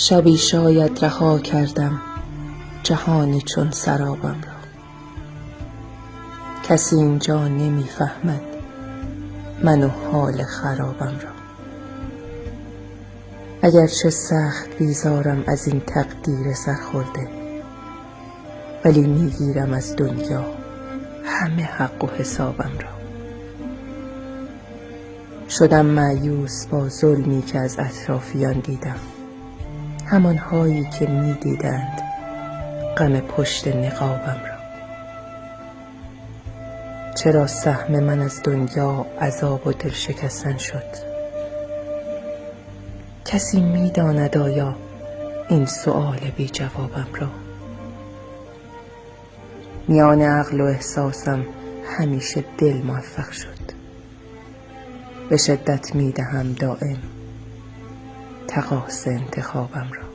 شبی شاید رها کردم جهانی چون سرابم را. کسی اینجا نمی‌فهمد من و حال خرابم را. اگرچه سخت بیزارم از این تقدیر سرخورده، ولی میگیرم از دنیا همه حق و حسابم را. شدم مایوس با ظلمی که از اطرافیان دیدم، همانهایی که می‌دیدند غم پشت نقابم را. چرا سهم من از دنیا عذاب و دل شکستن شد؟ کسی می‌داند آیا این سؤال بی جوابم را؟ میان عقل و احساسم همیشه دل موفق شد. به شدت می‌دهم دائم تقاص انتخابم را.